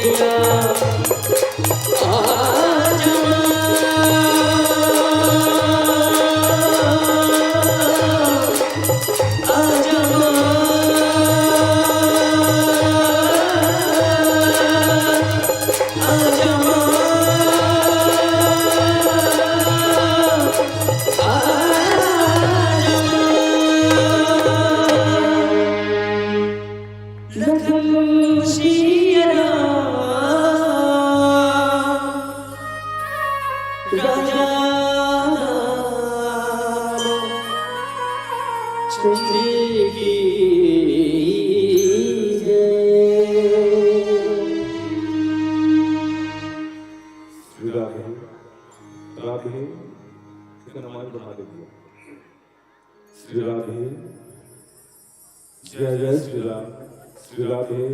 गोरिया श्री राधे जय जय श्री राम श्री राधे।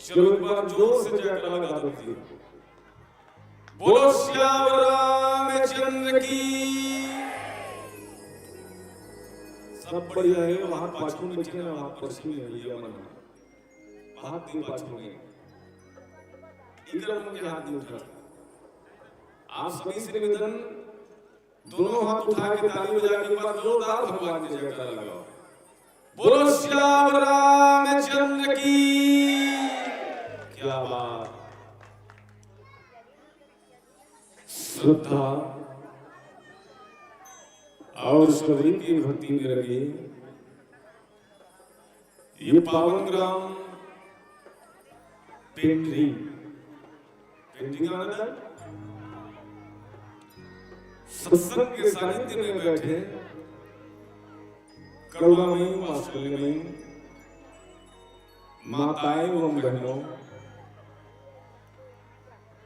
चलो एक बार जोर से जयकारा लगा दो। बोलो श्याम रामचंद्र की। सब बढ़िया है। वहां पाछू में बच्चे ना, वहां परसू में भैया मन हाथ के पाछू में इधर मुझे हाथ नहीं उठा। आप सभी से निवेदन, दोनों हाथ उठा के ताली बजा के एक बार जोरदार भगवान की जयकारा लगाओ। बोलो श्याम रामचंद्र की। क्या बात। श्रद्धा और सबरी की भक्ति में लगे ये पावन ग्राम पेंड्री का मतलब सत्संग के सानिध्य में बैठे करुणामयी वात्सल्यमयी माताएं एवं बहनों,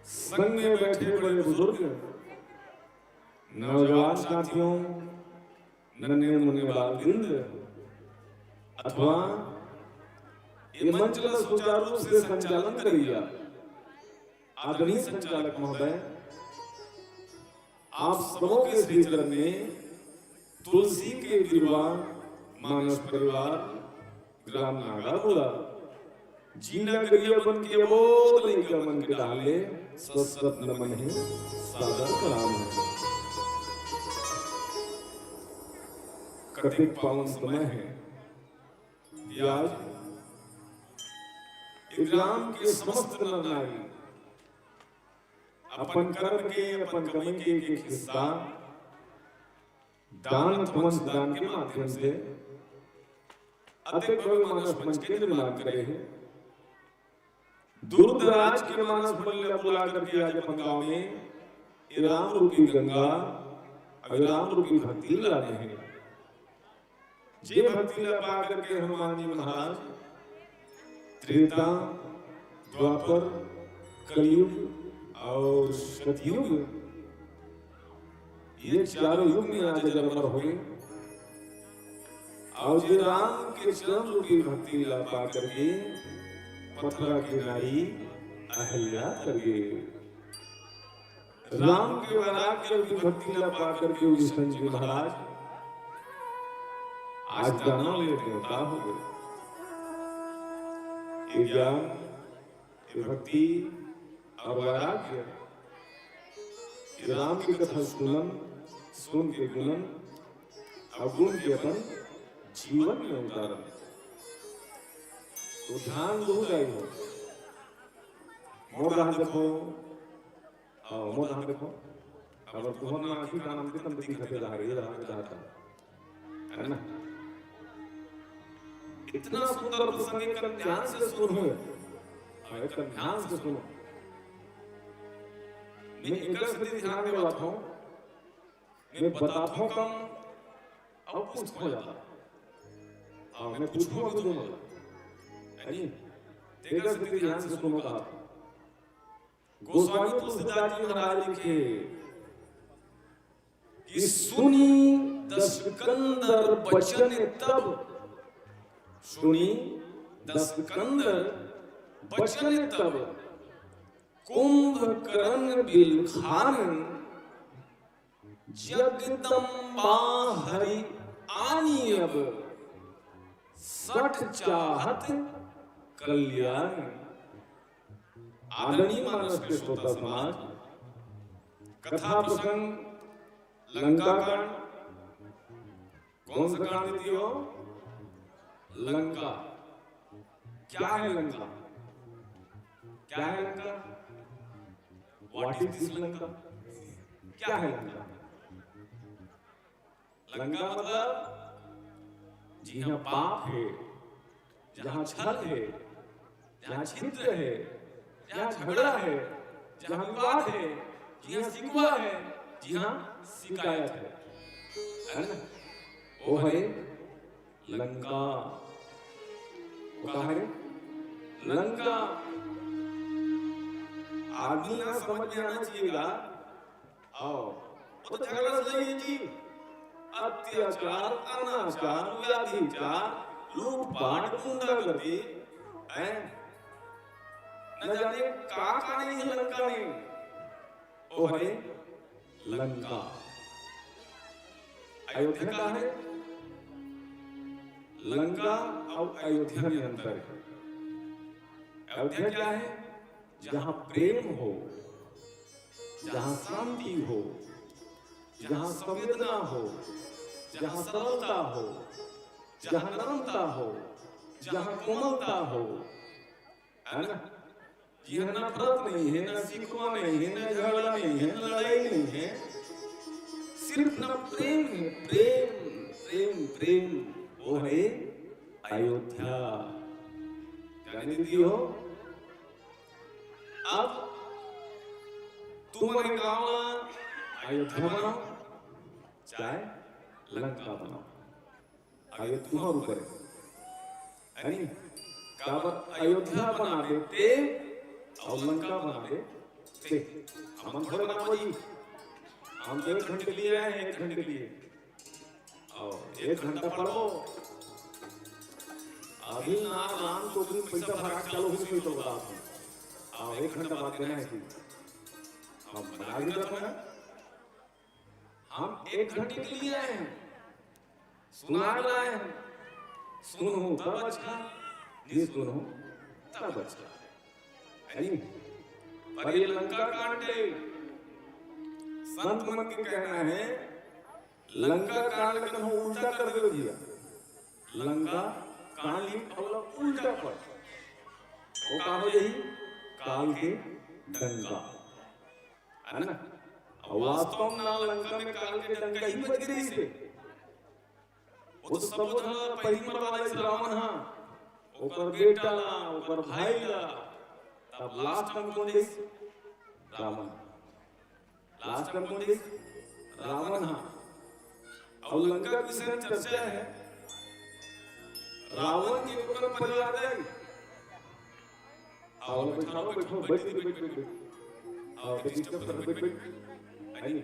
संग में बैठे बड़े बुजुर्ग, नौजवान साथियों, नन्हे मुन्ने बाल वृंद, अथवा ये मंच का सुचारू रूप से संचालन करिए आदरणीय संचालक महोदय, आप सबों के श्री चरण में तुलसी के विवाह मानस परिवार ग्राम नागापुरा जीना करिए बन के बोल नहीं मन के डाले सत नमन है सादर प्रणाम है। कथित पावन समय है आज ग्राम के समस्त नर नारी अपन कर्म के अपन कमी के एक हिस्सा दान ध्वंस दान के माध्यम से अति भव्य मानस मंच के निर्माण करे हैं। दूर दराज के मानस बल्ला बुला करके आज अपन गांव में राम रूपी गंगा और राम रूपी भक्ति ला रहे हैं। जे भक्ति ला पा करके हनुमान जी महाराज त्रेता द्वापर कलयुग और सतयुग ये चारों युग में आज अमर हो गए। और जो राम के चरण रूपी भक्ति लीला पा करके मथुरा की नारी अहल्या कर गए। राम के वैराग्य रूपी भक्ति लीला पा करके संजय महाराज आज दानव में देवता हो गए। ये ज्ञान, ये भक्ति और वैराग्य राम की कथा सुन के गुणन और गुण के अपन जीवन में उतारन। तो ध्यान दो जाए हो। मोर रहा देखो, मोर रहा देखो। अगर तुम ना आखिर का नाम कितने दिखते रहा है ना। इतना सुंदर प्रसंग कर ध्यान से सुनो, ध्यान से सुनो। मैं एक स्थिति ध्यान में बात हूं, मैं बताता हूं कम और कुछ हो जाता। मैं पूछूंगा तो दोनों है नहीं। एक स्थिति ध्यान से सुनो। कहा गोस्वामी तुलसीदास जी महाराज लिखे कि सुनी दशकंदर बचन तब, सुनी दशकंदर बचन तब, कुंभकर्ण बिलखान जगदम्बा हरि आनी अब, सठ चाहत कल्याण आदरणीय मानस के श्रोता समाज, कथा प्रसंग लंका कांड। कौन सा कांड दियो? लंका। क्या है लंका? क्या है Lanka? What is this Lanka? क्या है लंका? लंका मतलब जी हाँ पाप है, जहाँ छल है, जहाँ छिद्र है, जहाँ झगड़ा है, जहाँ विवाद है, जहाँ शिकवा है, जहाँ शिकायत है ना? वो है लंका। वो कहा है लंका। आदमी ना समझ में आना चाहिएगा। आओ वो तो झगड़ा सही है जी। अत्याचार, अनाचार, व्याधिचार, लूटपाट, गुंडागर्दी, न जाने का नहीं है लंका में। वो है लंका। अयोध्या का है लंका और अयोध्या में अंतर है। अयोध्या क्या है? जहां प्रेम हो, जहां शांति हो, जहां संवेदना हो, जहां सरलता हो, जहां नम्रता हो, जहां कोमलता हो, है ना? यह नफरत नहीं है, न शिकवा नहीं है, न झगड़ा नहीं है, न लड़ाई नहीं है, सिर्फ न प्रेम है। प्रेम प्रेम प्रेम। वो है अयोध्या। जाने दीदी हो। अब तुम्हारे गांव अयोध्या बनाओ, चाहे लंका बनाओ, आगे तुम्हारे ऊपर है नहीं? अयोध्या बना देते और लंका बना देते। हम थोड़े बनाओ जी, हम तो 1 घंटे लिए आए हैं, 1 घंटे लिए और 1 घंटा पढ़ो। अभी ना राम को भी पैसा भरा चलो भी तो बता और 1 घंटा बाद देना है। हम बना भी रखो है। हम 1 घंटे के लिए आए हैं, सुना लाए हैं। सुनो तब अच्छा, ये सुनो तब अच्छा है नहीं? पर ये लंका कांड संत मन के कहना है लंका कांड का उल्टा कर दो दिया। लंका कांड उल्टा पर वो कहा हो यही काल के डंका है ना? वास्तव में लंका में काल के डंका ही बज रही थे। वो तो सब पहली मरवाला रावण हा, ओकर बेटा ला, ओकर भाई ला, तब लास्ट में कौन देख? रावण। लास्ट में कौन देख? रावण हा। और लंका की विषय चर्चा है। रावण के ऊपर परिवार है। आओ बैठो बैठो बैठ बैठ बैठ आओ डिस्टर्ब कर बैठ बैठ आई।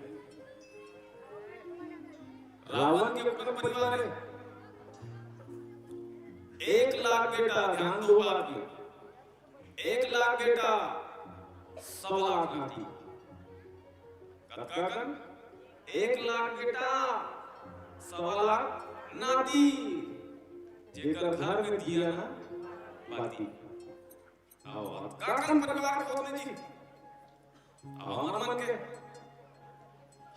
रावण के ऊपर परिवार है। 1 लाख बेटा, ध्यान दो बात में, 1 लाख बेटा, 100 लाख नाती। कत्काकन 1 लाख बेटा, 100 लाख नाती। जेकर घर में दिया ना बाती। आओ काकन परिवार को नहीं हमारा मन के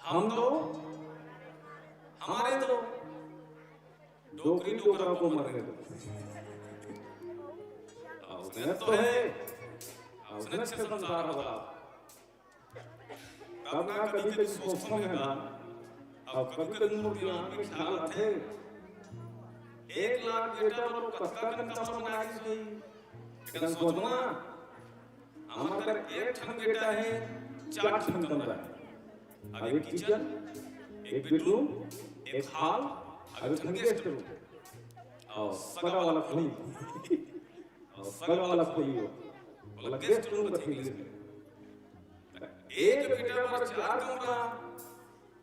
हम तो हमारे तो डोकरी डोकरा को मरने दो। उसने तो है, उसने से संसार होगा। तब ना कभी कभी सोचता है ना, अब कभी कभी मुझे आंख में ख्याल आते 1 लाख बेटा वो कत्का कंटा बनाया नहीं। लेकिन सोचो ना हमारे घर 1 ठन बेटा है, 4 ठन कमरा है। अब 1 किचन, 1 बेडरूम, 1 हॉल, अब 1 ठन गेस्ट रूम और सगा वाला खोली और सगा वाला खोली हो वाला गेस्ट रूम रखी है। 1 बेटा पर 4 कमरा,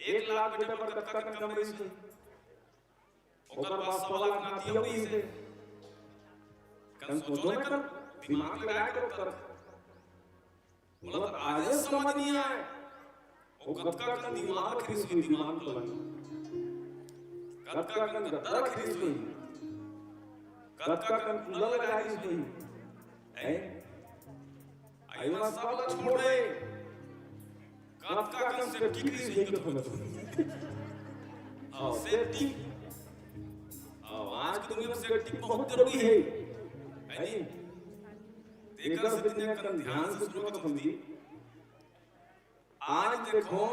1 लाख बेटा पर कत्का कमरे से ओकर पास 100 लाख नाती होई है। कन सोचो ना कर दिमाग लगा के कर मतलब आज समझ नहीं आए। वो कत्का का दिमाग खरीद हुई, दिमाग तो लगा कत्का का गद्दा खरीद हुई, कत्का का कूलर लगाई हुई, है आयुना साला छोड़ दे आपका कम से टिकरी से ही तो आओ सेफ्टी आओ आज की दुनिया में सेफ्टी बहुत जरूरी है नहीं देखकर से दुनिया का ध्यान से सुनो तो समझिए आज देखो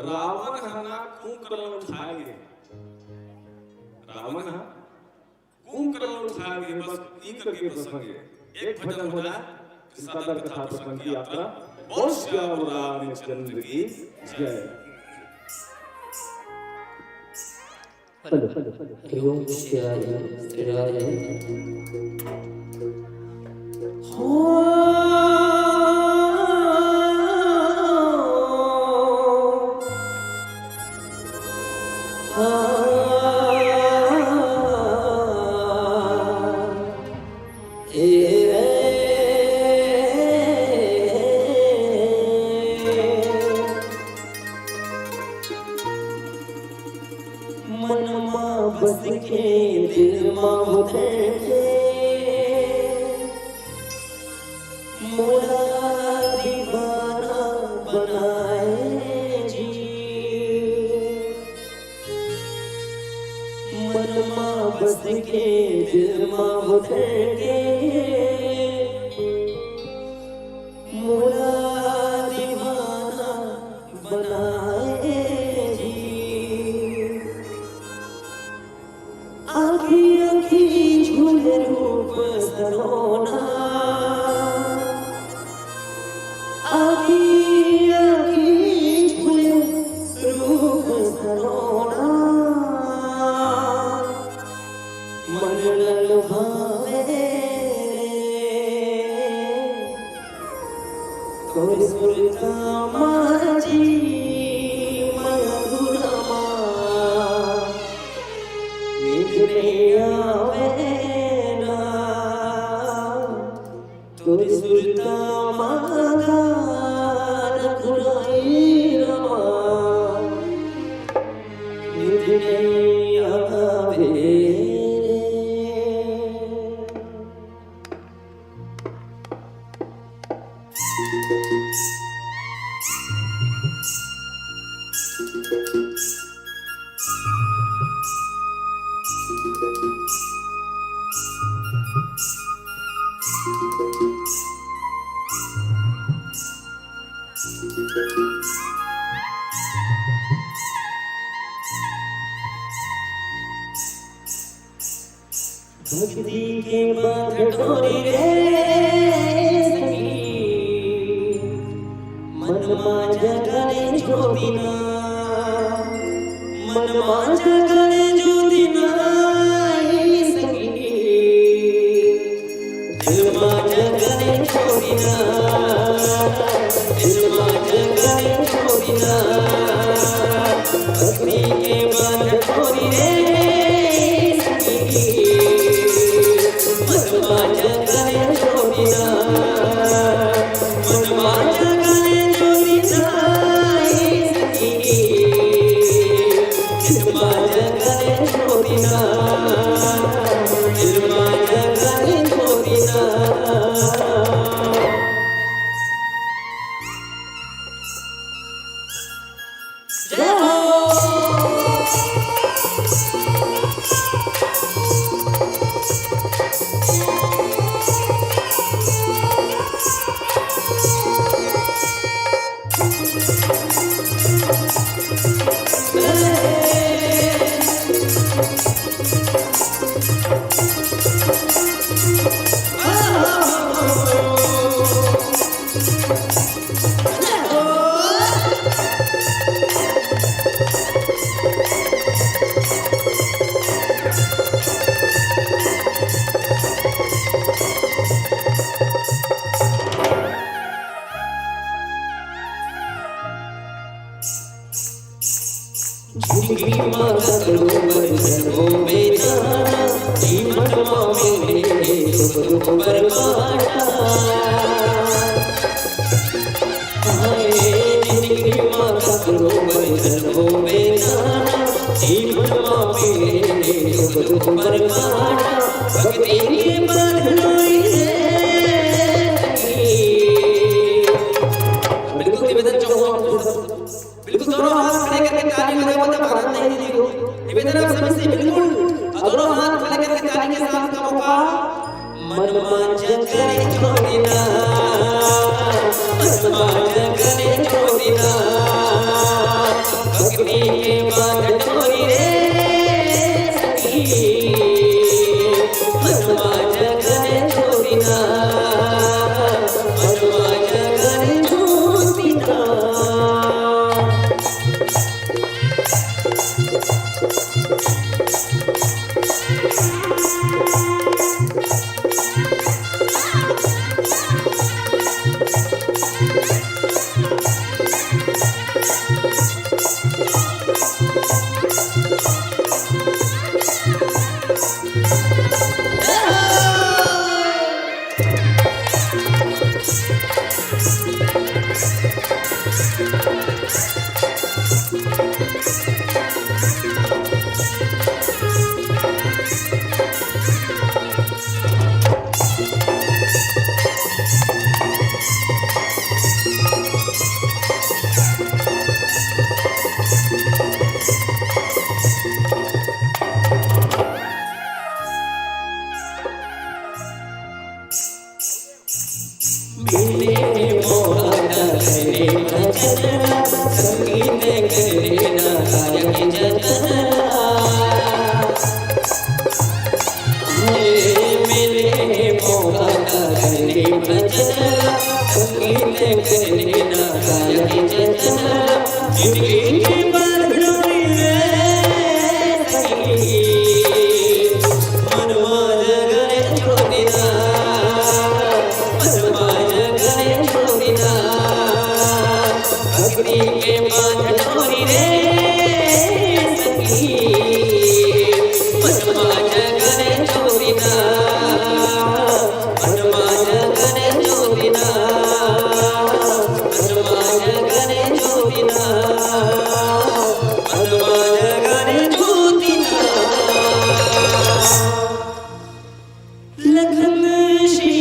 रावण हना कुंभकर्ण उठाएंगे रावण कुंभकर्ण उठाएंगे बस एक करके प्रसंग है एक भजन हो जाए सदर कथा प्रसंग की यात्रा बोल श्याम रामचंद्र की जय। ओम श्रीराय बस के दिल माहुते मोला दीवाना बनाए जी मनमा बस के दिल माहुते मोला दीवाना बनाए आखी आखी झूले रूप सलोना आखी आखी झूले रूप सलोना मन लुभावे कोई सुरता माजी मधुरमा आवेना तोरी सुरता मागा रघुराई रमा निधने आवे भक्ति के बांध डोरी रे सखी मनमा जगने जो बिना मनमा जगने जो बिना सखी दिल मां जगने जो बिना दिल मां जगने जो बिना भक्ति के बांध डोरी रे मनवा जगने जोड़िना मनवा जगने जोड़िना मनवा जगने जोड़िना मनवा जगने जोड़िना जय हो जिंदगी माता सरोवर जन्मों में जाना जीवन मांगे सुख दुख बरमाना जिंदगी माता सरोवर जन्मों में जाना जीवन मांगे सुख दुख बरमाना भक्ति के बंधन जगने छोड़ी ना भक्ति के बात छोड़ी रे सखी मनवा जगने छोड़ी ना मनवा जगने छोड़ी ना मिले मोहन करे भजन संगीत करे नायक जन मिले मोहन करे भजन संगीत करे नायक जन जिनकी बरदरी रे सखी मनवा जगने छोड़ी ना भक्ति के बात छोड़ी रे सखी मनवा जगने छोड़ी ना मनवा जगने छोड़ी ना मनवा जगने छोड़ी ना मनवा जगने छोड़ी ना लखन श्री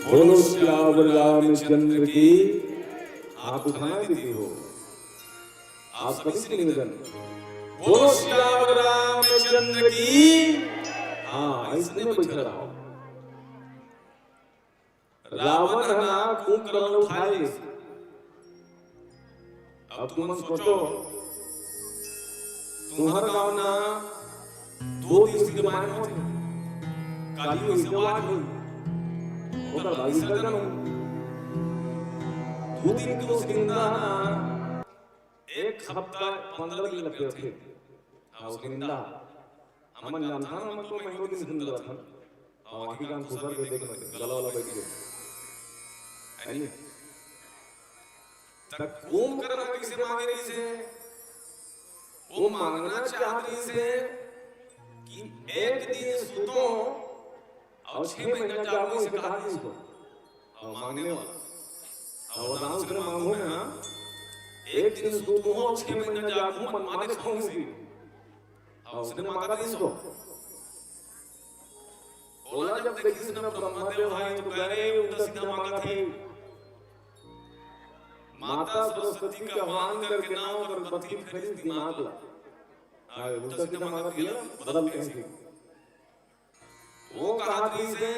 बोलो श्याम रामचंद्र की। आप उठाना दीदी हो, आप कभी से निवेदन बोलो श्याम रामचंद्र की। हाँ इसने बैठा रहो। रावण है ना कुंभकर्ण उठाए। अब तुम सोचो तुम्हारा गाँव ना 2 दिवस के मान हो काली हुई सवार हुई ओकर भागी सर्जन हो 2 दिन के उस दिन ना 1 हफ्ता 15 दिन लगे थे। उस दिन ना हमन नाम था हम तो महीनों दिन सुंदर था और आखिर कान खुसर के देख में गला वाला बैठ गया है नहीं तक ओम करना किसे मांगे रही से वो मांगना चाहती से कि 1 दिन सुतो और 6 महीना जागो इसे कहा नहीं सो और मांगने वाला और नाम से मांगो ना 1 दिन सुतो और 6 महीना जागो मन माने खाऊंगी और उसने मांगा नहीं सो बोला जब देखी ना ब्रह्मदेव भाई तो कह रहे उल्टा सीधा मांगा थे माता सरस्वती का आह्वान करके नाम और बत्ती खरीद दिमाग ला उल्टा सीधा मांगा दिया बदल के वो कहा थी से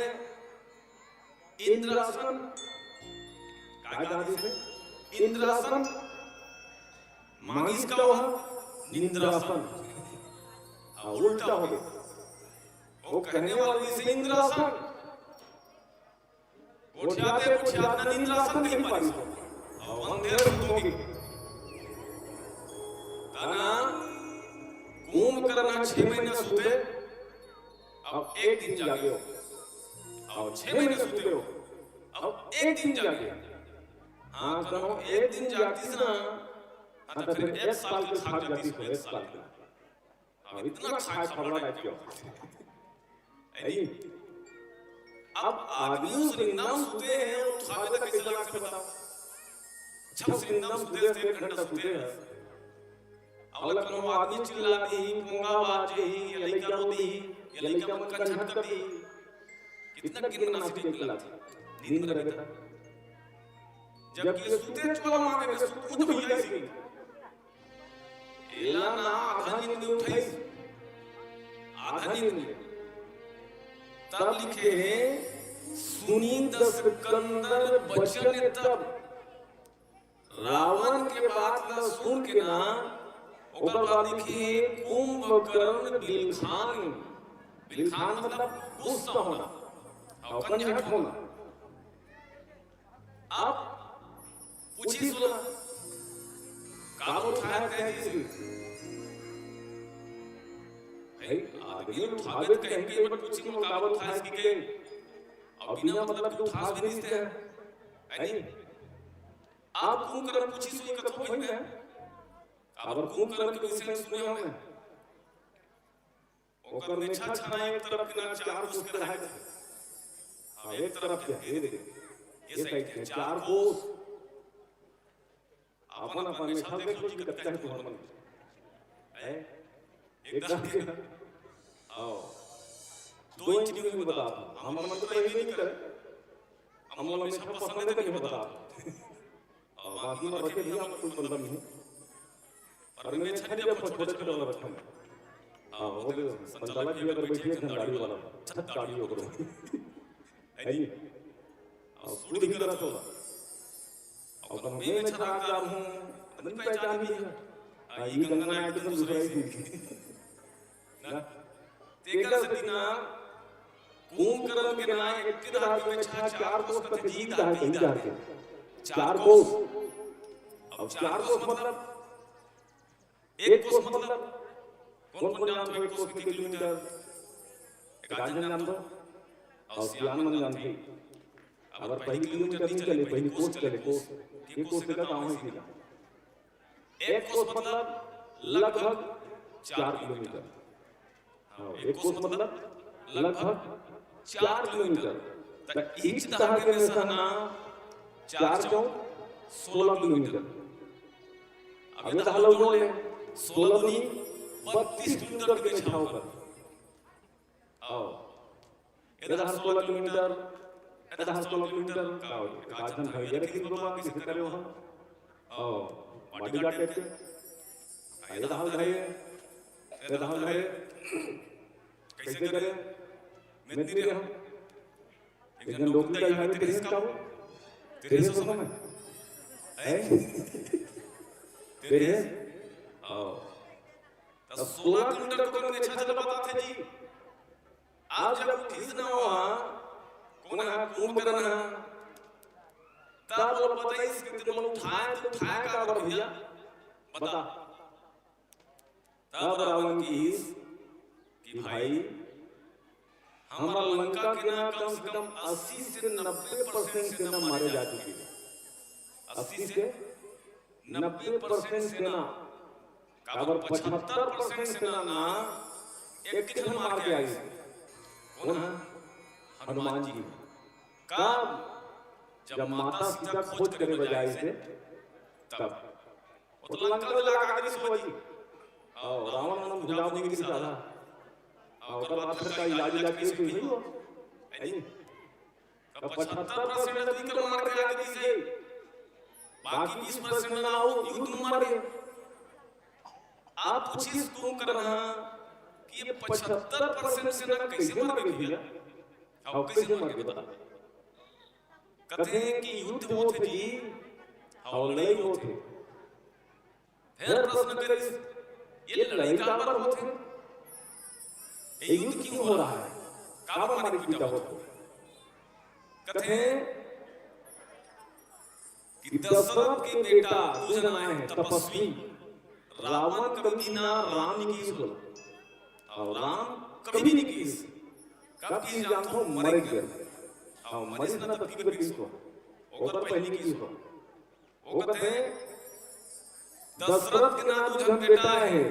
इंद्रासन क्या कहा थी से इंद्रासन मांगी का वह निंद्रासन उल्टा हो गया वो कहने वाली से इंद्रासन उठाते निंद्रासन नहीं पारी और अंधेर होगी ताना कुंभकर्ण 6 महीना सोते अब 1 दिन जागे हो और 6 महीने सोते हो अब 1 दिन जागे। हाँ कहो 1 दिन जागती ना तो फिर 1 साल के खाक जाती हो 1 साल का और इतना खाक खबरा डाल क्यों ऐ अब आदमी उस निंदा सोते हैं और खाते तक कैसे लाख से बताओ जब से निंदा सोते हैं 1 घंटा सोते हैं अगला करो आदमी चिल्ला दी मुंगा बाजे ही लइका रोती ये लइका मन का झट करती कितना गिरना नाच के पिला नींद में रहता जबकि सुते चोला माने में सुत हो जाई सी एला ना आधा नींद उठाई आधा नींद तब लिखे हैं सुनी दस कंदर बचन तब रावण के बात न सुन के ना ओकर बाद लिखी कुंभकर्ण बिलखान मतलब गुस्सा होना और कंजहट होना। अब पूछी सुना काबू उठाया कैसे है आदमी उठावे कहेंगे बट पूछी को काबू उठाया कि के और बिना मतलब तो उठा भी नहीं सकते है नहीं। आप कुंभकर्ण पूछी सुनी कथो भई है अब कुंभकर्ण के विषय सुने हमने ओकर में छछना एक तरफ के ना चार कोस के रहे हां एक तरफ के ये देख ये साइड के चार कोस अपन अपन में सब देख लो कि कच्चा है तुम्हारा मन है एकदम के आओ 2 इंच की भी बता हमारा मन तो ये नहीं करे हम लोग में सब पसंद है नहीं बता और बाकी में बचे भी हम कोई मतलब नहीं पर मैं छत पे छोटे छोटे वाला रखा है हां वो भी संचालक भी अगर बैठिए थे गाड़ी वाला छत गाड़ी हो करो है नहीं और पूरी तरह तो और तो मैं छत जा हूं नहीं पहचान भी है ये गंगा नायक तो दूसरा ही थी ना तेकर सदिना कुंभकर्ण के ना एक के धार में चार कोस तक जीत है कहीं जा के चार कोस अब चार कोस मतलब एक कोस मतलब कौन कौन जानते हो एक कोस कितने किलोमीटर एक आदमी जानते हो और सियान मन जानते अगर पहली किलोमीटर नहीं चले पहली कोस चले कोस एक कोस का गांव है सीधा एक कोस मतलब लगभग 4 किलोमीटर हां एक कोस मतलब लगभग 4 किलोमीटर तक ईच धागे में सहना 4 चौ 16 किलोमीटर अब ये हाल हो गए 16 दूनी 32 किलोमीटर के छाव कर आओ इधर 16 किलोमीटर इधर 16 किलोमीटर का राजन भैया रे किन बाबा किसे करे वहां आओ बॉडीगार्ड टेक इधर हाल है कैसे करे मित्र रे हम एकदम लोग का यहाँ पे तेरे का तेरे सो समय है तेरे आओ तो 16 किलोमीटर को करने अच्छा चला बात है जी आज जब खींचना हुआ कौन है कुंभकर्ण है तब वो पता ही इसके तुम उठाए तो उठाए का बार भैया बता तब रावण की भाई हमारा लंका के ना कम से कम 80 से 90% सेना मारे जा चुकी है 80 से 90% सेना काबर 75% सेना ना एक के जन मार के आई कौन है हनुमान जी कब जब माता सीता खोज करने बजाय से तब तो लंका में लगा के सोची और रावण नाम भुलाव नहीं की साला और बात का इलाज के हुई हो है नहीं कब 75% नदी कर मार के आगे से बाकी 20% ना हो युद्ध में मर गए आप पूछिए कुंभकर्ण कि ये 75% सेना कैसे मर गई भैया और कैसे मर गई बता कहते हैं कि युद्ध होते जी और लड़ाई होते फिर प्रश्न करे ये लड़ाई का पर होते ये युद्ध क्यों हो रहा है काबर मारी पीटा होते कहते हैं कि दशरथ के बेटा दो जन आए हैं तपस्वी रावण कभी ना राम ने की बोला और राम कभी नहीं की कब की जानतो मर गए और मरे ना तब की की को ओकर पहले की को वो कहते हैं दशरथ के ना दो जन बेटा है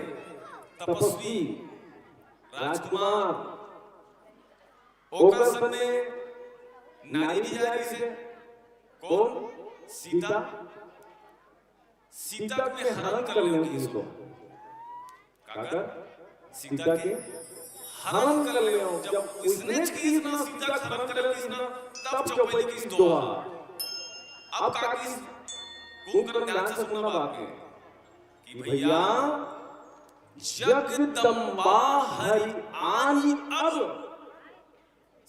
तपस्वी राजकुमार ओकर सने नारी भी जा रही से कौन सीता सीता के हरण कर ले किसको काकर सीता के हरण कर ले जब उसने की ना सीता हरण कर ले ना तब चौपाई की दोहा अब का कुंभकर्ण ध्यान से सुनना बात है कि भैया जगदम्बा हरि आनी अब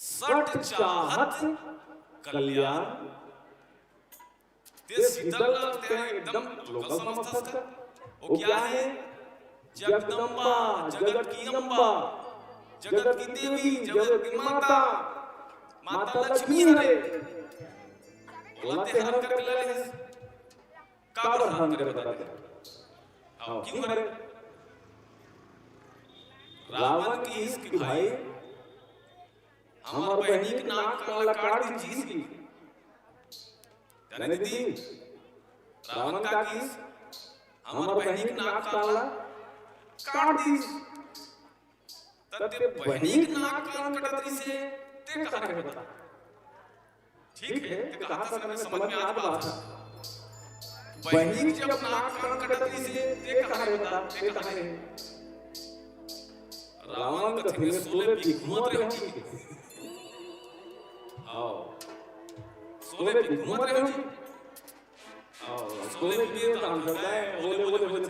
सठ चाहत कल्याण। ते शीतल लगते हैं एकदम लोकल समस्त का। वो क्या है? जगदम्बा, जगत की अम्बा, जगत की देवी, जगत की माता, माता लक्ष्मी हरे। बोलते हरण कर ले काबर हरण करे बताते। आओ क्यों हरे? रावण की इसकी भाई हमार बहनी के नाक काला काट दी चीज की। जाने दीदी रावण का की हमार बहनी के नाक काला काट दी। तब बहनी के नाक कान कटती से ते कहा है बता। ठीक है ते कहा था मैंने समझ में आ रहा था। बहनी जब नाक कान कटती से ते कहा है बता। ते कहा है रावण का फिर सोले भी घूमत रहे हो। आओ सोले भी घूमत रहे हो। आओ सोले भी तो हम करता है बोले बोले बोले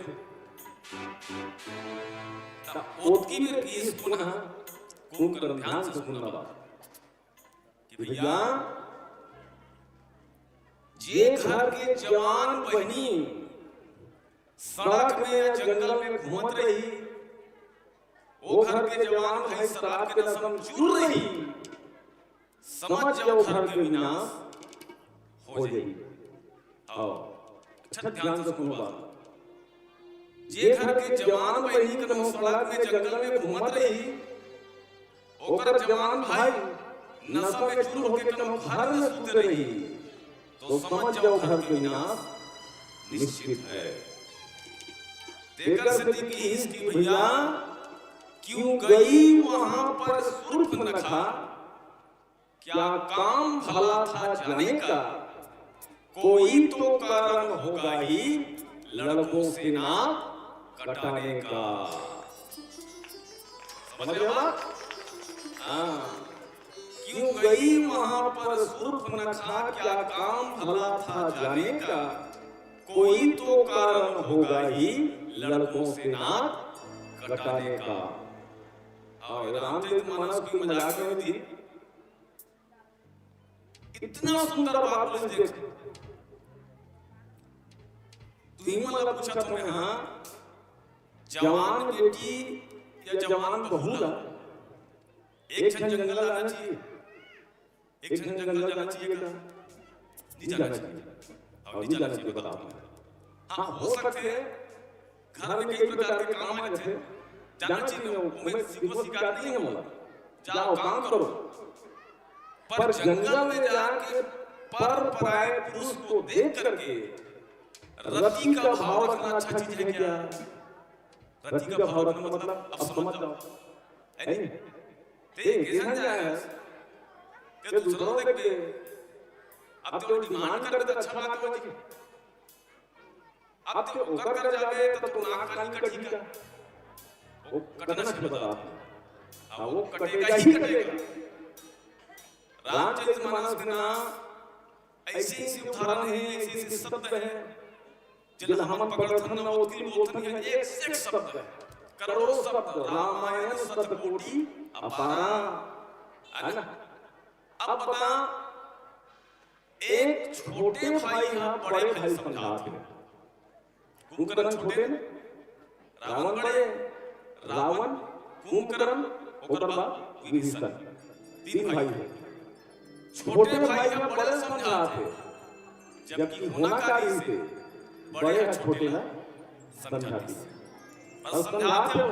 तब ओतकी में केस पुनः कुंभकर्ण ध्यान से सुनना बात कि भैया जे घर के जवान बहनी सड़क में या जंगल में घूमत रही, वो घर के जवान भाई शराब के नशम चूर रही, समझ जाओ घर के विनाश हो जाएगी। आओ अच्छा ध्यान से सुनो बात। जे घर के जवान बहनी कदम सड़क में जंगल में घूमत रही, ओकर जवान भाई नशा में चूर होके कदम घर में सूत रही, तो समझ जाओ घर के विनाश निश्चित है। देकर सती की इसकी भैया क्यों गई वहां पर शूर्पणखा, क्या काम भला था जाने का, कोई तो कारण होगा ही लड़कों से नाक कटाने का। समझ रहे हो? क्यों गई वहां पर शूर्पणखा, क्या काम भला था जाने का, कोई तो कारण होगा ही लड़कों से नाक कटाने का। रामचरितमानस की मजाक में थी, इतना सुंदर बात मुझे देख। तुम्हें मतलब पूछा तुमने, हाँ जवान बेटी या जवान बहू ला एक क्षण जंगल जाना चाहिए, एक क्षण जंगल जाना चाहिए क्या? नहीं जाना चाहिए। और नहीं जाना चाहिए बताओ। हाँ हो सकते हैं घर में कई प्रकार के काम आ जाते, जाना चाहिए। उम्मीद सीखो सिखाती है मोला, जाओ काम करो। पर जंगल में जाके पर पराये पुरुष को देख करके रति का भाव रखना अच्छा चीज है क्या? रति का भाव रखना मतलब अब समझ जाओ, है नहीं? ते कैसा जाए कि दूसरों देख के अब तो डिमांड करते अच्छा बात हो जी, अब तो ओकर कर जावे तो नाक कान कटी का, वो कटना चाहिए बता। हाँ वो कटेगा ही कटेगा। रामचरितमानस में ना ऐसे ऐसे उदाहरण है, ऐसे ऐसे शब्द है जिन हम पढ़थन ना ओती बोलथन है, एक से एक शब्द है, करोड़ों शब्द, रामायण शतकोटि अपारा, है ना? अब बता एक छोटे भाई है बड़े भाई समझाते हैं। कुंभकर्ण छोटे ने, रावण बड़े, रावण कुंभकर्ण ओकर बाद विभीषण, तीन भाई हैं। छोटे भाई है बड़े समझाते, जबकि होना चाहिए थे बड़े है छोटे ना समझाते। और समझाते हो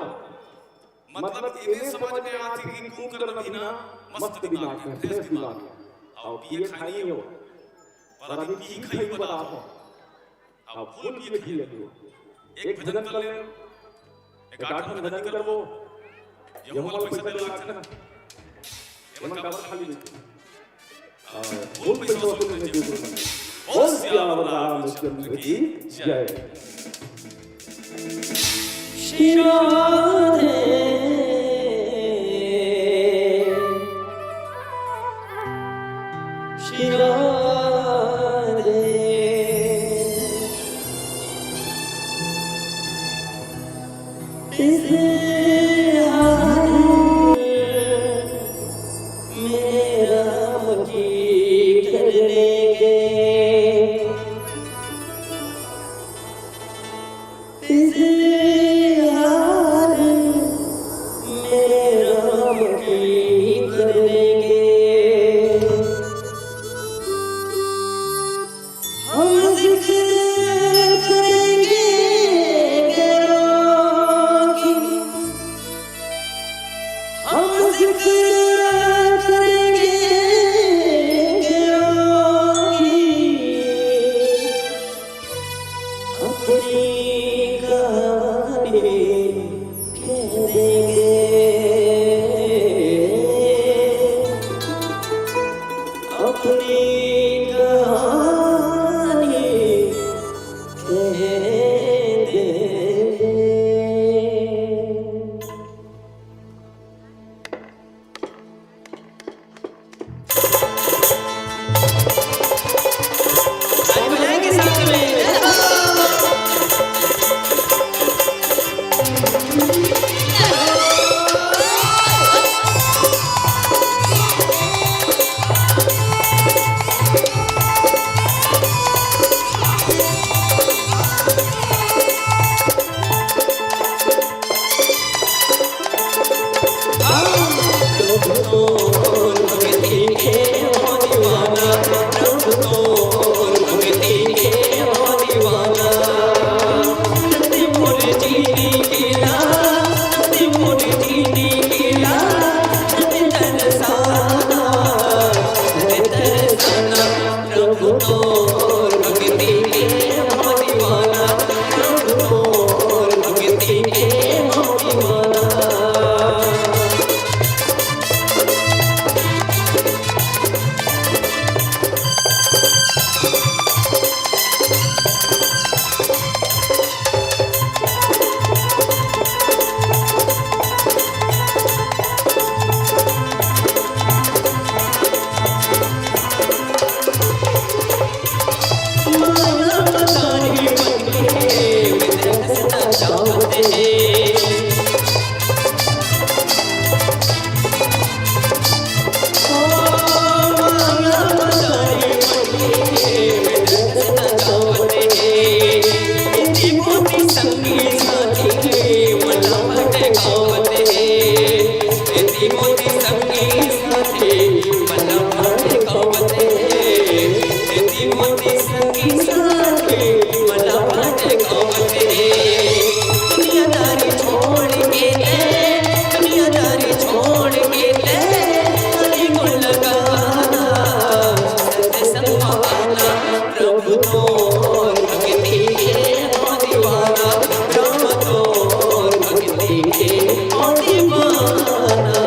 मतलब इन्हें समझ में आती कि कुंभकर्ण भी ना मस्त दिमाग में, फ्रेश दिमाग में, और पिए खाइए हो, पर अभी पी खाइए बताओ, और फूल पिए खाइए हो। एक भजन कर ले, एक आठ में भजन कर वो, यमल पैसा दे लागते ना, यमन काबर खाली नहीं, फूल पैसा वसूल में दे। ओम सियावर रामचंद्र की जय। श्री राधे श्री राधे होते सखी साथे मला भटकावते दुनियादारी छोड़ के ले दुनियादारी छोड़ के ले हरि को लगाना सत्संग आना प्रभु तो भक्ति के हो दीवाना प्रभु तो भक्ति के हो दीवाना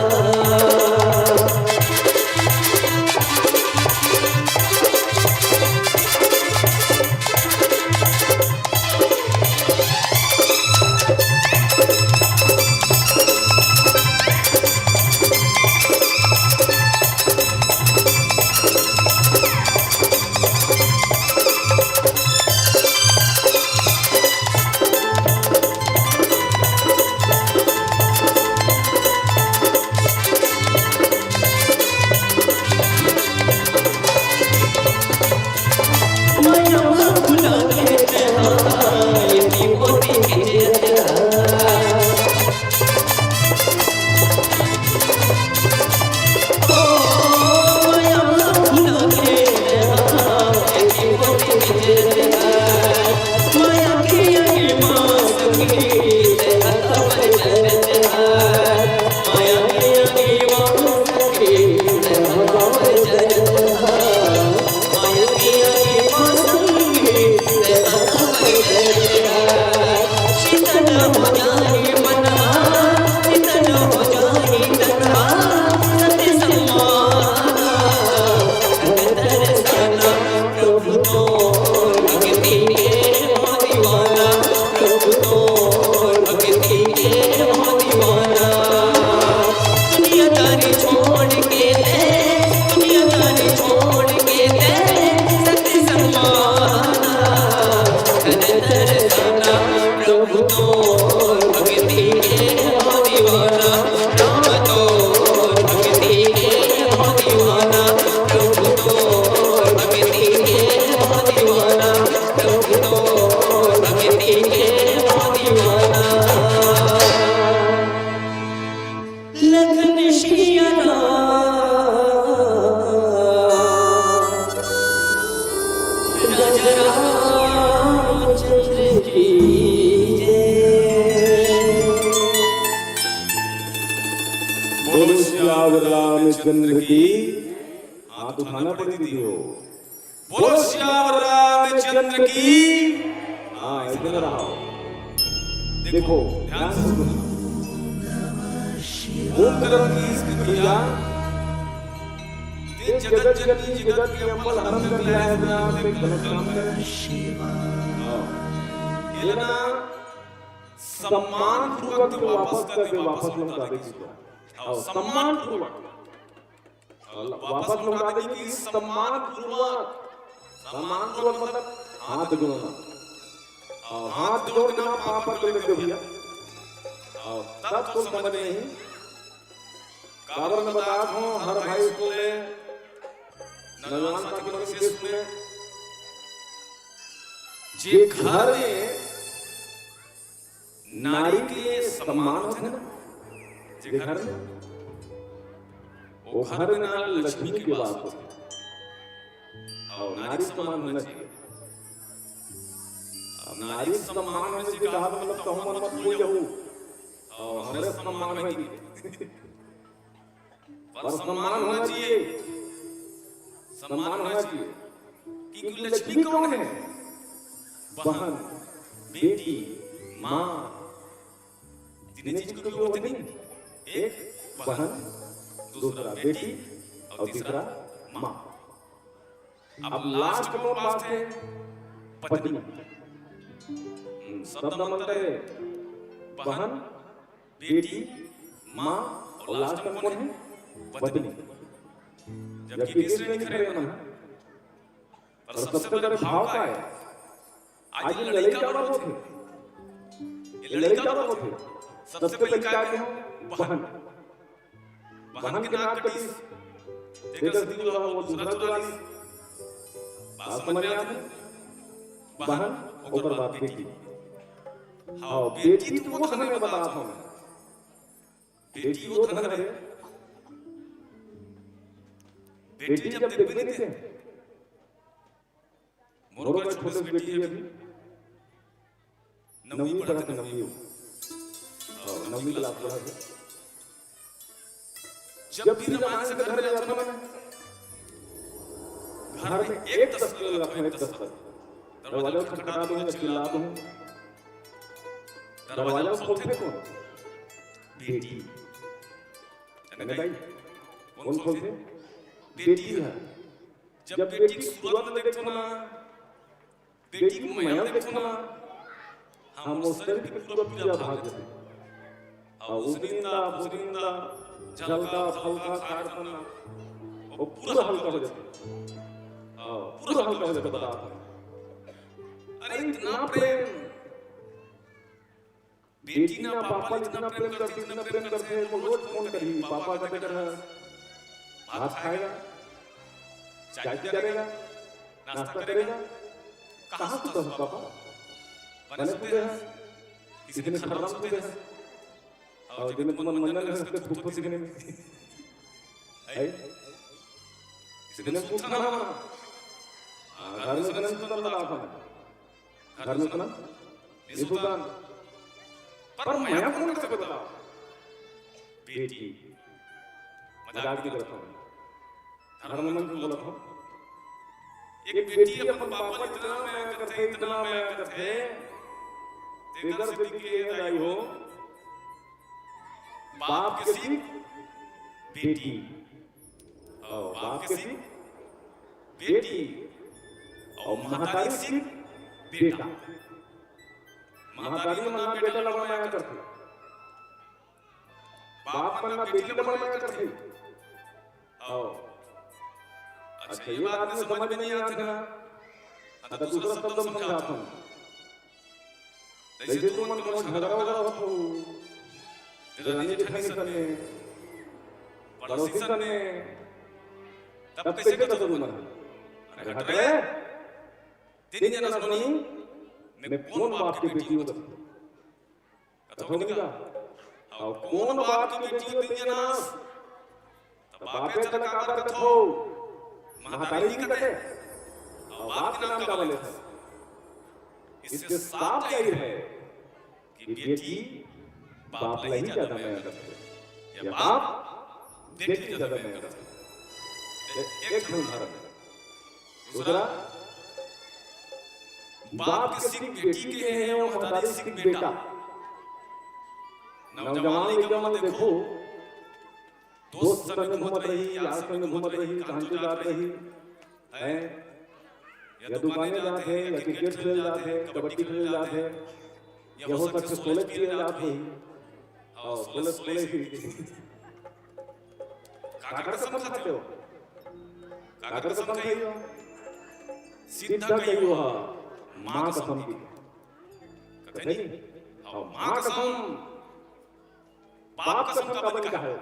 रामचंद्र की हाथ उठाना पड़ेगी हो। बोलो श्याम रामचंद्र की। हाँ इधर आओ, देखो ध्यान से सुनो। ओम करम की इसकी क्रिया ये जगत जननी जगत के अमल हरम कर लिया है नाम पे गलत काम कर। ये ना सम्मान पूर्वक वापस करके वापस लौटा देगी। और सम्मान पूर्वक वापस लौटा देगी। सम्मान पूर्वक मतलब हाथ जोड़ना और हाथ जोड़ना पापा के लिए भैया। और तब तो समझ नहीं काबर में बताया हूँ हर भाई स्कूल में नौजवान साथी लोग के स्कूल में जे घर में नारी के सम्मान होते हैं ना, जे घर में वो घर में ना लक्ष्मी की बात होती है और नारी सम्मान होना चाहिए। अब नारी सम्मान होने से कहा मतलब तो हम मत कोई जाऊँ और हमारे सम्मान होगी पर सम्मान होना चाहिए। सम्मान होना चाहिए क्योंकि लक्ष्मी कौन है? बहन, बेटी, माँ, तीन चीज को होती नहीं। एक बहन, दूसरा बेटी और तीसरा माँ। अब लास्ट में बात है पत्नी। शब्द मतलब है बहन, बेटी, माँ और लास्ट में कौन है? पत्नी। जबकि तीसरे नहीं खड़े मन और सबसे बड़ा भाव का है। आज ये लड़का वालों थे, ये लड़का वालों थे। सबसे पहले क्या है? बहन। बहन के नाक कटी देखकर दिल रहा वो दूसरा चुराली बात समझ में आती। बहन ऊपर बात बेटी। हाँ बेटी तो वो धन में बता रहा हूँ। बेटी वो धन है। बेटी जब देखते नहीं थे मोरो का छोटे से बेटी है अभी 9वीं पढ़ा था 9वीं 9वीं क्लास पढ़ा था। जब भी रामायण के घर जाता मैं घर में एक तस्वीर लगाता हूँ, एक तस्वीर दरवाजा खटखटा दूंगा, चिल्ला दूंगा, दरवाजा खोलते कौन? बेटी। मैंने भाई कौन खोलते? बेटी है। जब बेटी की सूरत देखो ना, बेटी की मैया देखो ना, हम उस तरह की सूरत पूजा भाग जाते हैं। और उजनिंदा जलता फलता कारपना वो पूरा हल्का हो जाता है। पूरा हल्का हो जाता है। अरे इतना प्रेम बेटी ना पापा इतना प्रेम करते हैं। वो रोज फोन करी, पापा का कर भात खाएगा, चाय करेगा, नाश्ता करेगा, कहाँ सुता है पापा? मैंने सुते हैं, किसी ने खर्राम सुते हैं, और जिन्हें तुम मंजन है उसके धूप सीखने में है, किसी ने सूखा ना हमारा घर में कनन सुतन लगा था, घर में कनन ये सुतन पर मैं कौन कर बता? बेटी मजाक की करता हूँ, घर में मन बोला था एक बेटी अपन पापा इतना मैं करते इधर से भी ये आई हो बाप के सीख बेटी और बाप के सीख बेटी और महतारी सीख बेटा। महतारी मना बेटा लगवाया करते, बाप मना बेटी लगवाया करते। अच्छा ये बात में समझ में नहीं आता ना, आता दूसरा शब्द समझाता हूँ। जैसे तुम मन को झगड़ा वगैरह हो तो रानी के खाने करने पड़ोसी करने तब कैसे कर सकूँ मैं? अरे हट रे, तीन जना सुनी मैं कौन बाप की बेटी हूँ? कथों निका और कौन बाप की बेटी हो? तीन जना बापे चला काबर कथो महतारी की कथे और बाप के नाम का बोले थे। इससे साफ जाहिर है कि बेटी बाप ला ही ज्यादा माया करते या बाप बेटी ज्यादा माया करते। एक उदाहरण। दूसरा, बाप के सिख बेटी के हैं और महतारी सिख बेटा। नौजवान लड़कियां देखो दोस्त संग घूमत रही, यार संग घूमत रही, कहां जात रही है, या दुकानें जाते हैं, या क्रिकेट खेल जाते हैं, कबड्डी खेल जाते हैं, या हो सकते सोले खेल जाते हैं, और सोले ही काकर कसम खाते हो, काकर कसम खाई हो, सीधा कही हो माँ कसम की कहते नहीं, और माँ कसम बाप कसम का बन का है,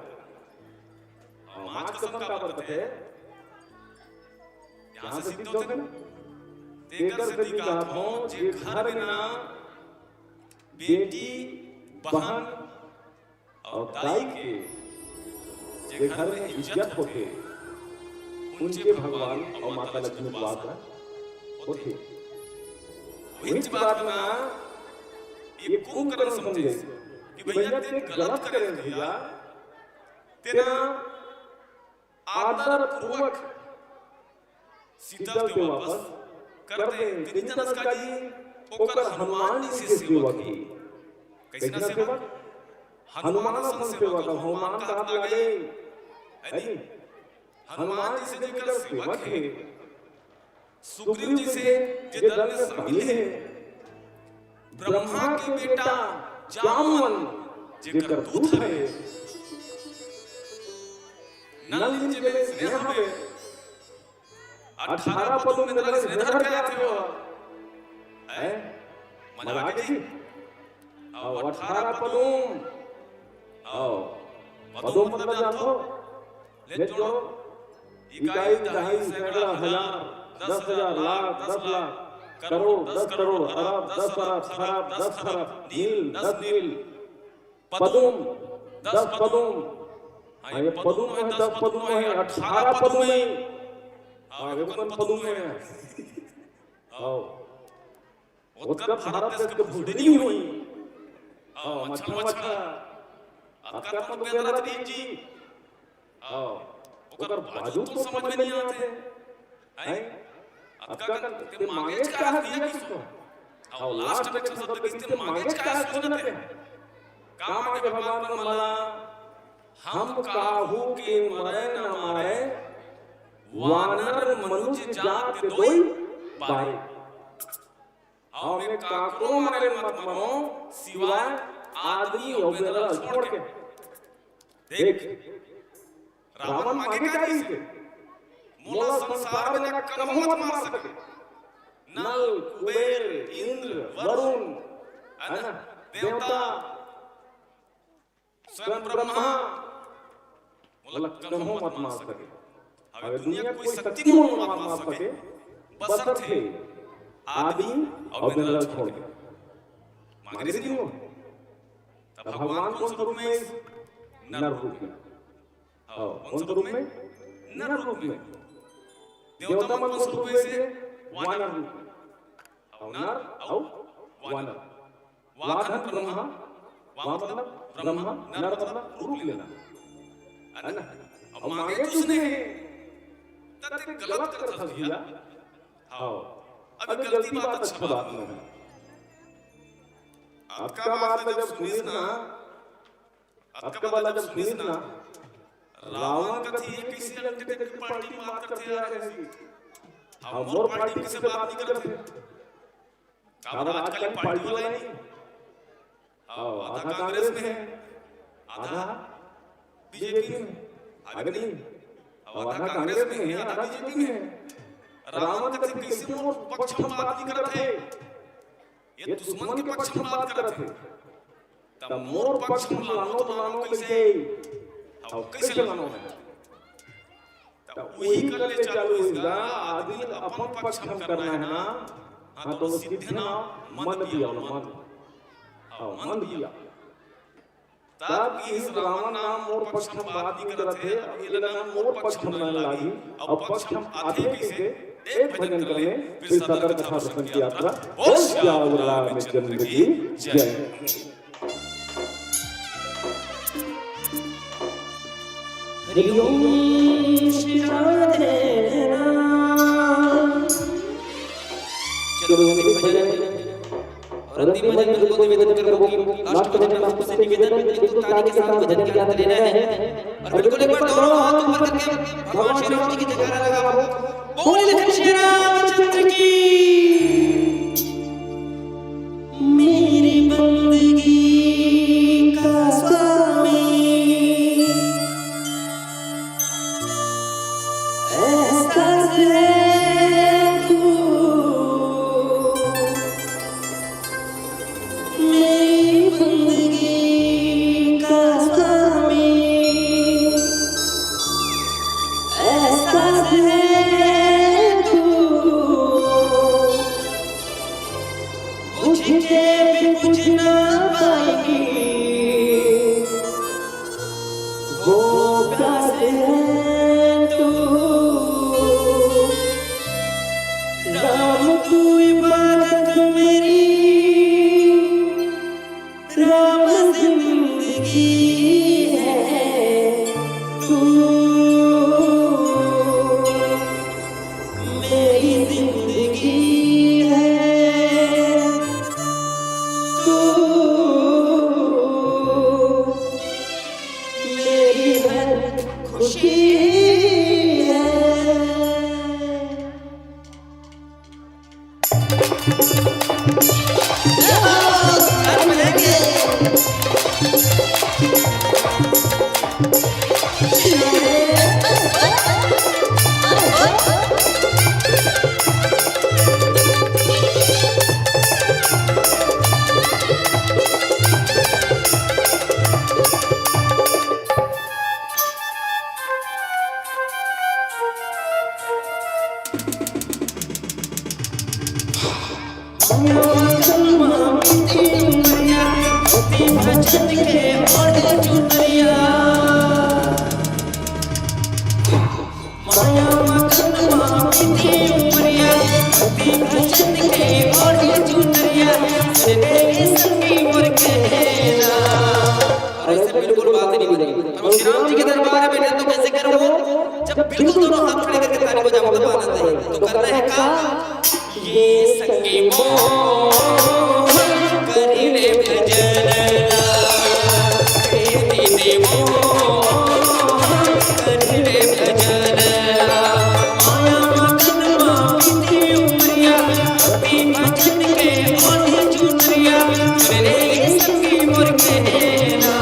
और माँ कसम का बरकत है। यहाँ से सिद्ध होते हैं तेकर से दिखात हो जे घर में ना बेटी बहन और दाई के जे घर में इज्जत होते उनके भगवान और माता लक्ष्मी वास होते। इस बात में ये कुकर्म समझे कि भैया ते गलत करे भैया, तेरा आदर पूर्वक शीतल के वापस करते दिन नमस्कार जी ओकर हनुमान जी से सेवा की। कैसे ना सेवा? हनुमान सन सेवा का हनुमान का हाथ लगे है जी, हनुमान जी से जेकर सेवा के सुग्रीव जी से जे दल में शामिल है, ब्रह्मा के बेटा जामवन जेकर दूत है, नल जी के स्नेह है, 18 पदों में नल श्रीधर के आते हो है मजा आ गई। और 18 पदों मतलब जानते हो, ले जो इकाई दहाई सैकड़ा हजार 10,000 लाख 10 लाख करोड़ 10 करोड़ अरब 10 अरब खरब 10 खरब नील 10 नील पदों 10 पदों, ये पदों में 10 पदों में 18 पदों में आगे कौन पदों में आओ उसका भारत देश के भूल नहीं हुई आओ मच्छर मच्छर आपका तो बेरा जी आओ ओकर बाजू तो समझ में नहीं आते हैं आपका के मांगे क्या है दिया किसको आओ लास्ट में शब्द किसके मांगे क्या है सोचना है काम आगे भगवान का मला हम काहू के मरे न मारे वानर मनुष्य जात दोई बारे आओ में काको मरे मत मरो सिवाय आदमी हो बेरा छोड़ के देख रावण मांगे क्या है मोला संसार में न कलह मत मार सके नल कुबेर इंद्र वरुण है ना देवता स्वयं ब्रह्मा मोला कलह मत मार सके अगर दुनिया कोई शक्ति मत मार सके बशर्ते आदि और बेनल छोड़ के मांगे से क्यों तब भगवान कौन स्वरूप में नर रूप में कौन स्वरूप में नर रूप में देवता मन कौन स्वरूप से वानर रूप में और नर और वानर वाधन ब्रह्मा वा मतलब ब्रह्मा नर मतलब रूप लेना है ना अब मांगे उसने तब गलत कर फंस गया हाँ अब गलती बात अच्छा बात नहीं है आपका बात जब सुनिस ना आपका वाला जब सुनिस ना रावण का थी किसी लंके की पार्टी में बात करते आ रहे हैं हम मोर पार्टी किसी से बात नहीं करते काबर आजकल पार्टी वाला नहीं आधा कांग्रेस में है आधा बीजेपी में आगे नहीं आधा कांग्रेस में है आधा बीजेपी में है रावण का किसी मोर पक्ष में बात नहीं करते ये दुश्मन के पक्ष में बात करते तब मोर पक्ष में लानो कैसे और कैसे लानो है तब वही कर ले चालू होगा आदि अपन पक्ष में करना है ना हाँ तो सिद्ध ना मन दिया मन मन दिया तब इस रावण नाम मोर पक्ष में बात नहीं करते ये लगा मोर पक्ष में ना लागी और पक्ष में आते कैसे एक भजन करने फिर सदर कथा दर्शन की यात्रा ओ श्याम राम चंद्र की जय हरि ओम श्री राधे राम चलो भजन और अंतिम भजन को निवेदन करोगे लास्ट भजन में आपसे निवेदन बिल्कुल ताली के साथ भजन की याद लेना है और बिल्कुल एक बार दोनों हाथ ऊपर करके भगवान श्री राम जी की जयकारा लगाओ बोले लखन श्री रामचंद्र की मेरी बंदगी का स्वामी ऐसा है तू मेरी बंदगी का स्वामी ऐसा है बुझे भी बुझ ना पाएगी वो प्यास है तू राम तू इबादत मेरी राम जिंदगी है तू मेरी जिंदगी खुशी है भजन के और चुनरिया माया मगन माँ की उमरिया भक्ति भजन के ओढ़े चुनरिया सुनने संगी मोर कहना। और ऐसे बिल्कुल बात नहीं बनी। और श्री राम जी के दरबार में तो कैसे करो जब बिल्कुल दोनों हाथ खड़े करके ताली बजाओ तो आनंद है। तो करना है का ये संगी मोर करिले भजन दीदी मोर करिले भजन माया मगन माती उमरिया भक्ति भजन के ओढ़े चुनरिया सुनने संगी मोर कहना।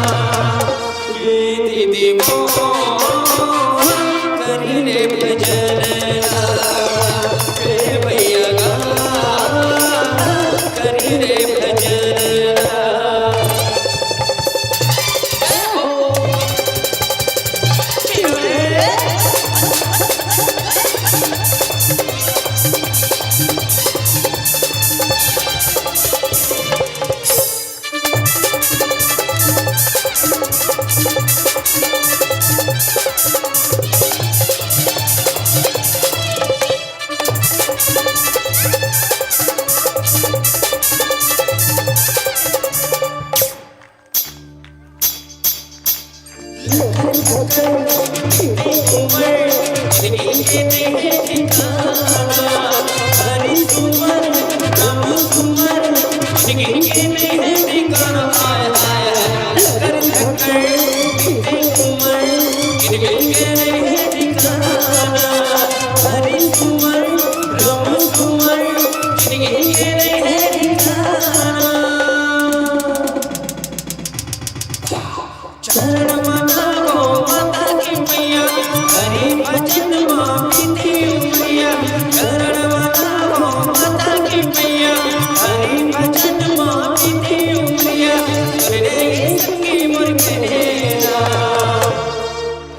ये दीदी मोर करिले भजन भैया करिले भजन।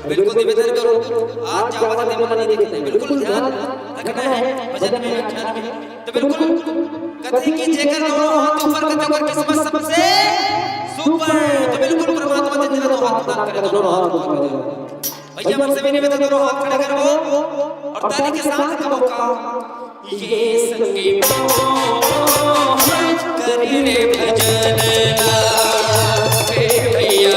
बिल्कुल निवेदन करो आज ज्यादा दिन नहीं देखते बिल्कुल ध्यान रखना है भजन में व्याख्यान में। तो बिल्कुल कथी की जेकर दोनों हाथ ऊपर करते हुए किस्मत सबसे सुपर। तो बिल्कुल परमात्मा जिन दोनों हाथ उठाकर करे दोनों हाथ ऊपर कर दो भैया मन से भी निवेदन करो हाथ खड़े करो और ताली के साथ कहो का ये संगी मोर करिले भजन हे भैया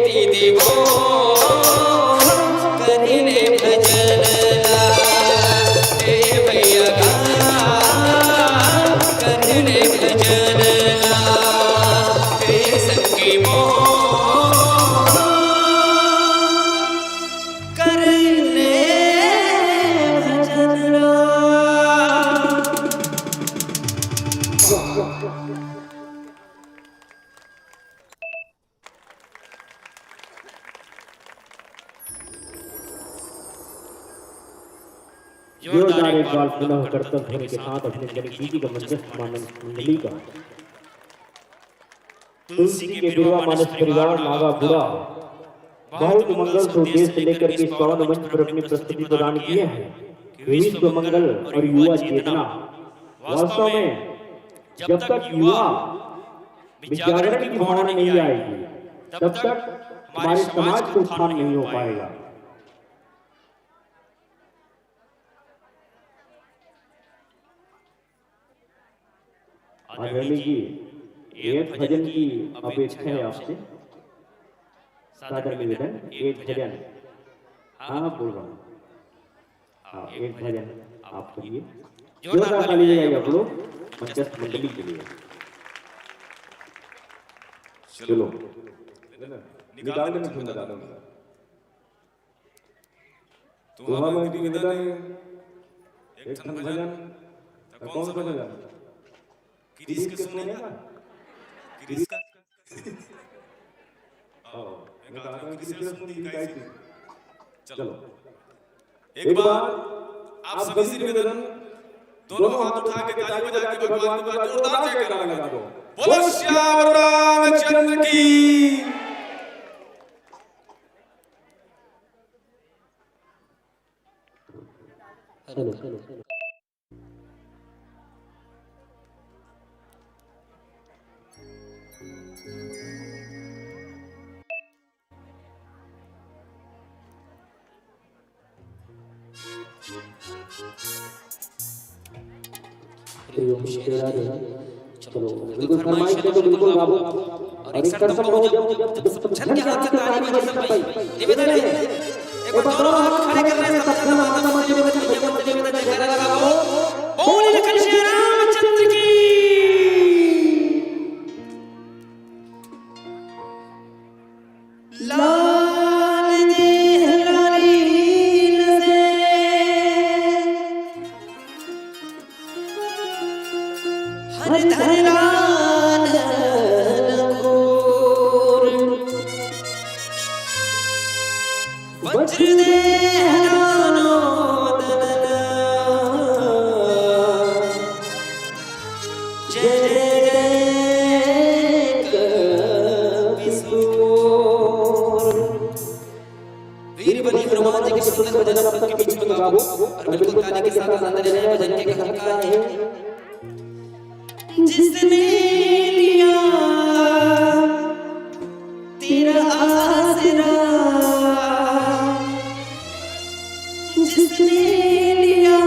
दीदी वो करिले भजन जोरदार एक बार पुनः कर्तव्य ध्वनि के साथ अभिनंदन कीजिएगा मध्यस्थ मानव मंडली का। तुलसी के बिरवा मानस परिवार नागा बुरा बहुत मंगल से उद्देश्य लेकर के स्वर्ण मंच पर अपनी प्रस्तुति प्रदान किए हैं। विश्व मंगल और युवा चेतना। वास्तव में जब तक युवा विजागरण की भावना नहीं आएगी तब तक हमारे समाज को उत्थान नहीं हो पाएगा। आदरणीय जी, एक भजन की अपेक्षा है आपसे। सादर निवेदन, एक भजन। हाँ बोल रहा हूँ। हाँ, एक भजन आपके लिए। जोरदार ताली बजाइए आप लोग मध्यस्थ मंडली के लिए। चलो निकाल देना फिर बता दूंगा। तुम्हारा मैं निवेदन है एक ठन भजन। कौन सा भजन? किरिस के सुने ना? किरिस का? मैं कहा था किरिस के सुनी गाई थी। चलो एक बार आप सभी से निवेदन, दोनों हाथ उठा के ताली बजा के भगवान को जोरदार जयकारा लगा दो। बोलो श्याम रामचंद्र की। चलो चलो बिल्कुल फरमाइश है तो बिल्कुल गाओ। और एक शर्त हो जब छन के हाथ से ताली बजे सब भाई निवेदन है एक बार दोनों हाथ खड़े कर रहे हैं सबका माता माता निवेदन जयकारा लगाओ। बोल लखन श्री रामचंद्र की। लाल दे लालील से हर धरान लगोर वज्र दे हरानो दलना जय जय कविसूर। वीर बलि हनुमान जी के सुंदर भजन आपके बीच में गाओ और बिल्कुल ताली के साथ आनंद लेना। भजन के कहता है जिसने लिया तेरा आसरा, जिसने लिया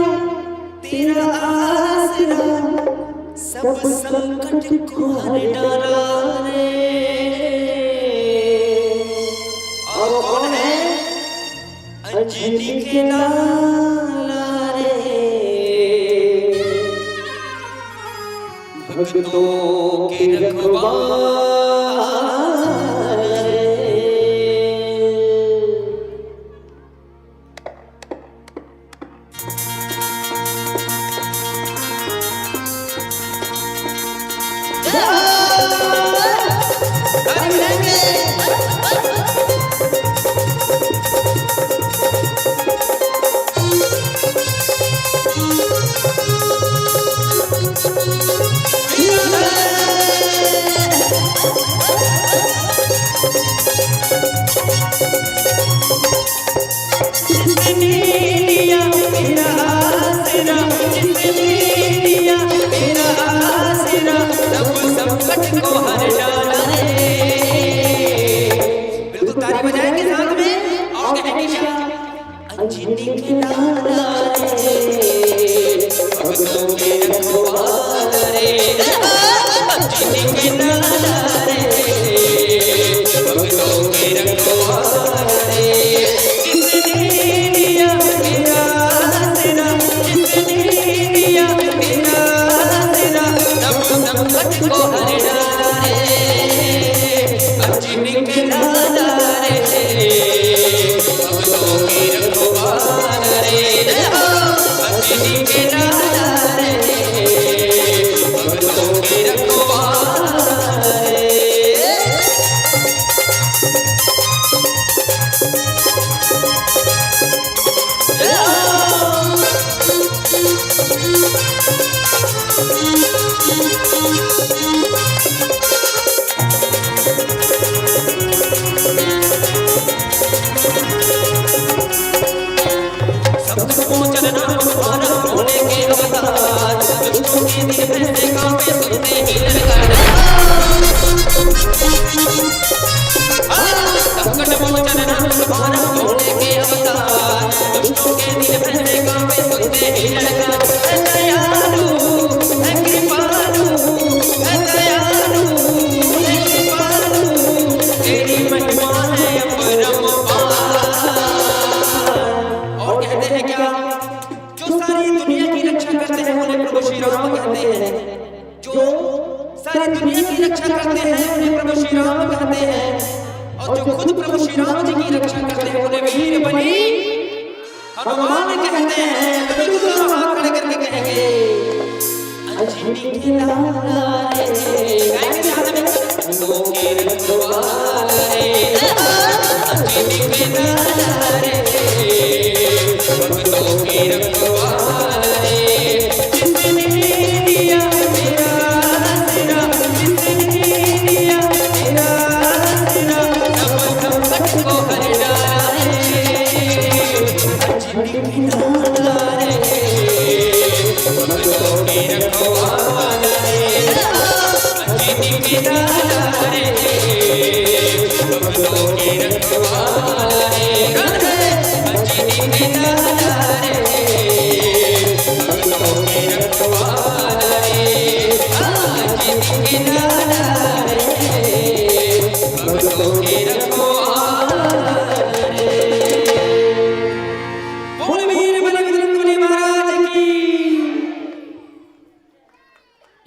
तेरा आसरा सब संकट को हर डाला रे। और कौन है? अंजनी के लाला रे। भक्तों के रखवाले। हैं क्या? जो सारी दुनिया की रक्षा करते हैं उन्हें प्रभु श्री राम कहते हैं। जो सारी दुनिया की रक्षा करते हैं उन्हें प्रभु श्री राम कहते हैं। और जो खुद प्रभु श्री राम जी की रक्षा करते हैं उन्हें वीर बली हनुमान कहते हैं। तो दोनों हाथ खड़े करके कहेंगे अंजनी के लारे गाएंगे ध्यान में अंगों के रखवारे अंजनी के लारे भक्तों के रखवारे जिसने दिया मेरा तेरा जिसने दिया मेरा तेरा नमक को हर डाले अंजनी के लारे भक्तों के रखवारे अंजनी के लारे भक्तों के रखवारे अंजनी के लारे भक्तों के रखवारे अंजनी के लारे भक्तों के रखवारे। बोल वीर बलभद्र महाराज की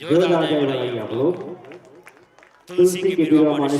जोरदार जय लगाइए आप लोग। तुलसी के विवाह